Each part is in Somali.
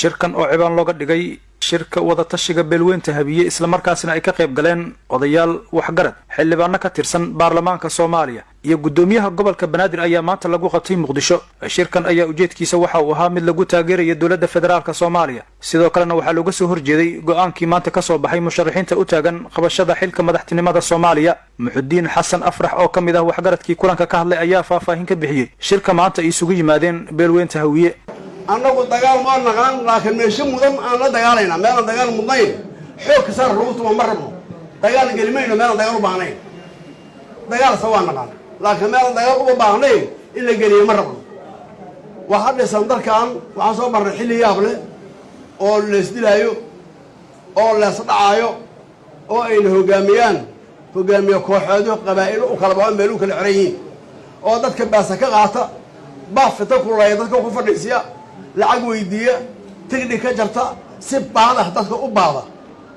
shirkan oo cibaan looga dhigay shirka wada tashiga beelweynta habiye isla markaasina ay ka qayb galeen odayaal waxgarad xildhibaano ka tirsan baarlamaanka Soomaaliya iyo gudoomiyaha gobolka Banaadir ayaa maanta lagu qabtay Muqdisho. Shirkan ayaa ujeedkiisa waxa uu ahaa mid lagu taageerayo dawladda federaalka Soomaaliya, sidoo kalena waxa looga soo horjeeday go'aankii maanta ka soo baxay musharaxiinta u taagan qabashada xilka madaxtinimada Soomaaliya. Muxudiin Xasan Afrax oo kamid ah waxgaradkii kulanka ka hadlay ayaa faahfaahin ka bixiyay shirka maanta ay isugu yimaadeen beelweynta hawiye. annagu dagaal ma naqaan laakiin meesha mudan aan la dagaalayna meel dagaal mudnayn xoog ka saar lagu tumo marrabo dagaal gelimayno meel dagaal u baahnayn dagaal sawaan naqaan laakiin meel dagaal u baahnayn in la geliyo marrabo waxa dhisan dalkan waxa soo marray xilli yaab leh oo la isdilaayo oo la isdhacaayo oo ay hogaamiyaan kooxood qabaa'il u kala baan meel u kala xirayeen oo dadka baasa ka qaata baafta kulay dadka ku fadhiisiya lacag weydiiya tigni ka jarta si baada dadka u baada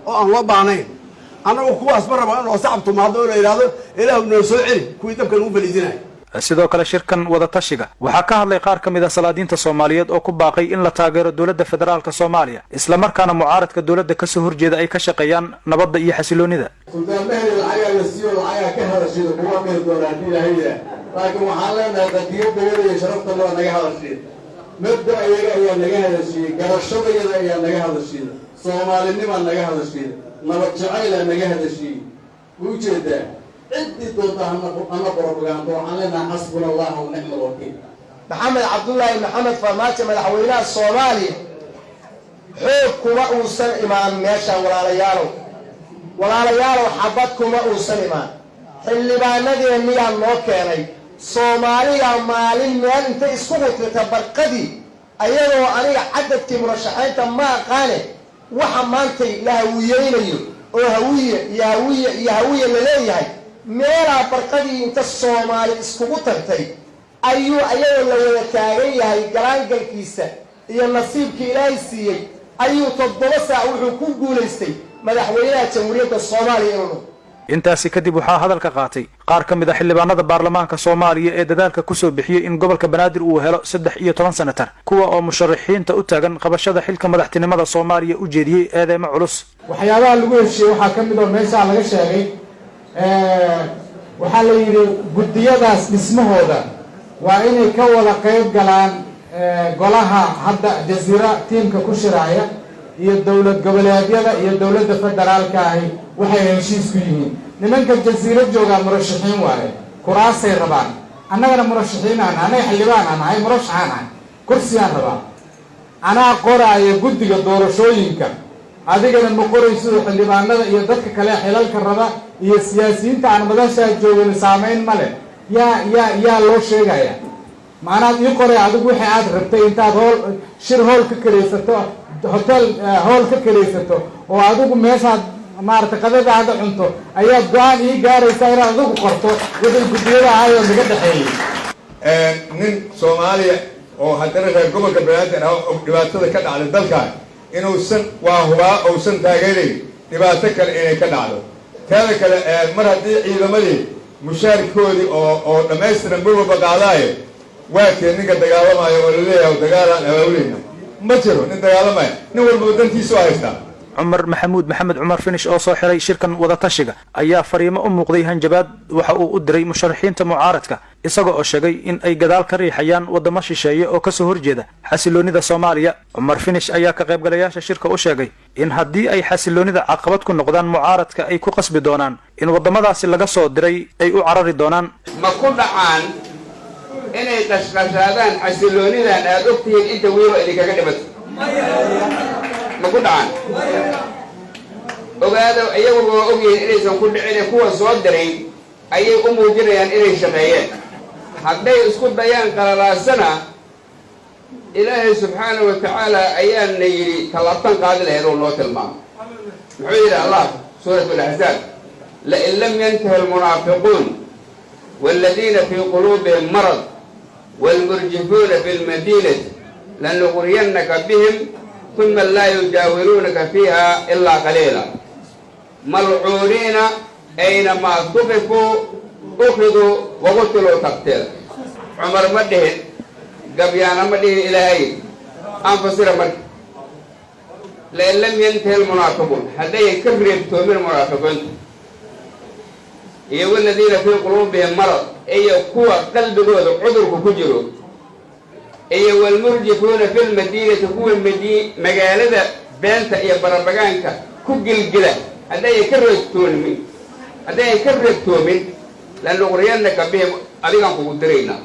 oo aan loo baahnayn anagu kuwaas ma rabaan oo sacabtu maado oo la yiraahdo ilaahu noo soo celi kuwii dabkan u baliidinay. sidoo kale shirkan wada tashiga waxaa ka hadlay qaar kamid ah salaadiinta Soomaaliyeed oo ku baaqay in la taageero dawladda federaalka Soomaaliya isla markaana mucaaradka dawladda ka soo horjeeda ay ka shaqeeyaan nabadda iyo xasiloonida. laakiin waxaan leenahay qadiyadda iyo sharafta loo naga hadashay mabda ayaga ayaa naga hadashay garashadayada ayaa naga hadashay Soomaalinima naga hadashay nabad jacayl naga hadashay ujeeda ciddi doonta ana propaganda waxaan leenahay xasbunallahu wa ni'mal wakiil. maxamed cabdullaahi maxamed farmaajo madaxweynaha Soomaaliya xoog kuma uusan imaan meesha walaalayaalow xabad kuma uusan imaan xildhibaanadeenniyaan noo keenay Soomaaliya maalin meel inta isku gudbita barqadii ayadoo aniga cadadkii murashaxiinta ma aqaane waxa maanta la hawiyeynayo oo hawiye la leeyahay meela barqadii inta Soomaali iskugu tagtay ayuu ayadoo la wada taagan yahay galaangalkiisa iyo nasiibkii Ilaahay siiyay ayuu 7 saac wuxuu ku guuleystay madaxweynaha jamhuuriyadda Soomaaliya inuu intaasi kadib waxaa hadalka qaatay qaar kamid ah xildhibaanada baarlamaanka Soomaaliya ee dadaalka ku soo bixiyay in gobolka Banaadir uu helo 13 sanatar kuwa oo musharaxiinta u taagan qabashada xilka madaxtinimada Soomaaliya u jeediyay eedeymo culus. waxyaabaha lagu heshiiyay waxaa kamid ah meesha laga sheegay waxaa la yiri gudiyadaas dhismahooda waa inay ka wada qayb galaan golaha hadda jasiira tiimka ku shiraaya iyo dawlad goboleedyada iyo dawladda federaalka ah waxay heshiis ku yihiin nimanka jasiira jooga murashaxiin waaye kuraasay rabaan annagana murashaxiin anaga xildhibaan anahay murashaxaan kursi aan rabaa anaa qoraayo guddiga doorashooyinka adigana ma qorayso xildhibaanada iyo dadka kale xilalka raba iyo siyaasiyiinta aan madasha joogin saameyn male yaa loo sheegaya macnaheedu ii qoray adigu wixii aad rabtay intaad shir hool ka kareysato hotel hool ka kareysato oo adigu meeshaad maarta qadada aad cunto ayaa go'aan ii gaaraysa inaad adigu qorto wixii gudiyada ahayo laga dhaxeeyay nin Soomaaliya oo haddana reer gobolka Banaadir oo dhibaatada ka dhacday dalka inuusan uusan taageerin dhibaato kale inay ka dhacdo taada kale mar haddii ciidamadii mushaarkoodii oo dhammaystiran bulba qaadaayo waa ninka dagaalamayo oo la leeyahay dagaalan aawleena ma jiro nin dagaalamaya nin walba dantiisu haysta. Cumar Maxamuud Maxamed Cumar Finish oo soo xiray shirkan wada tashiga ayaa fariimo u muuqday hanjabaad waxa uu u diray musharaxiinta mucaaradka isagoo oo sheegay in ay gadaal ka riixayaan wadamo shisheeye oo ka soo horjeeda xasiloonida Soomaaliya. Cumar Finish ayaa ka qaybgalayaasha shirka u sheegay in haddii ay xasiloonida caqabad ku noqdaan mucaaradka ay ku qasbi doonaan in wadamadaasi laga soo diray ay u carari doonaan. ma ku dhacaan inay qashqashaadaan xasiloonidan aad ogtihiin inta wiilo idinkaga dhimato ma ku dhacaan ogaado iyagu waa ogyihiin inaysan ku dhicin kuwa soo diray ayay u muujinayaan inay shaqeeyeen hadday isku dayaan qalalaasana ilaahay subxaanahu wa tacaala ayaana yidhi tallaabtan qaadi lahayd oo noo tilmaamo muxuu yidhi allah suurat al-ahzaab lain lam yantahi almunaafiquun والذين في قلوبهم مرض والمرجفون في المدينة لنغرينك بهم ثم لا يجاورونك فيها إلا قليلا ملعونين أينما ثقفوا أخذوا وقتلوا تقتيلا. عمر مدهن قبيانا مدهن إلهي أنفسر مدهن لأن لم ينتهي المنافقون هذا يكرر من المنافقين إيه والذين في قلوبهم مرض إيه قوة قلب جود عذر كجرو إيه والمرجفون في المدينة تكون مجالدة بنت إيه بربجانك كجل جلا هذا يكرر من هذا يكرر من لأنه غريانك بهم عليهم قدرينا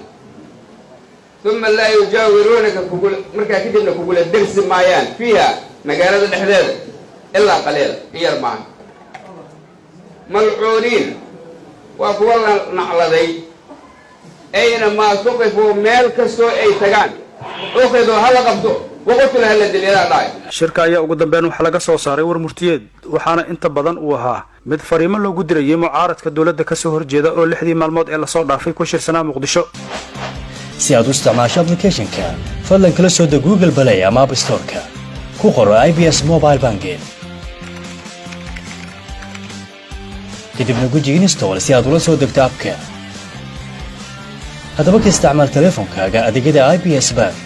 ثم لا يجاورونك كقول مركا كده إنك كقول الدرس معيان فيها مجالات الإحداث إلا قليلا هي المعنى ملعونين وأقوال نعلذي أينما سقفوا ميل كسو أي تجان أخذوا هلا قبضوا وقتل هلا دليل الله shirka ayaa ugu dambeyn waxa laga soo saaray war murtiyeed waxaana inta badan uu ahaa mid fariimo loogu dirayay mucaaradka dawladda ka soo horjeeda oo 6 maalmood ee la soo dhaafay ku shirsanaa Muqdisho si aad u isticmaasho application-ka fadlan kala soo deg Google Play ama App Store-ka ku qoro IBS Mobile Banking kadibna guji install si aad ula soo degto app-ka haddaba ka isticmaal taleefankaaga adeegyada IBS Bank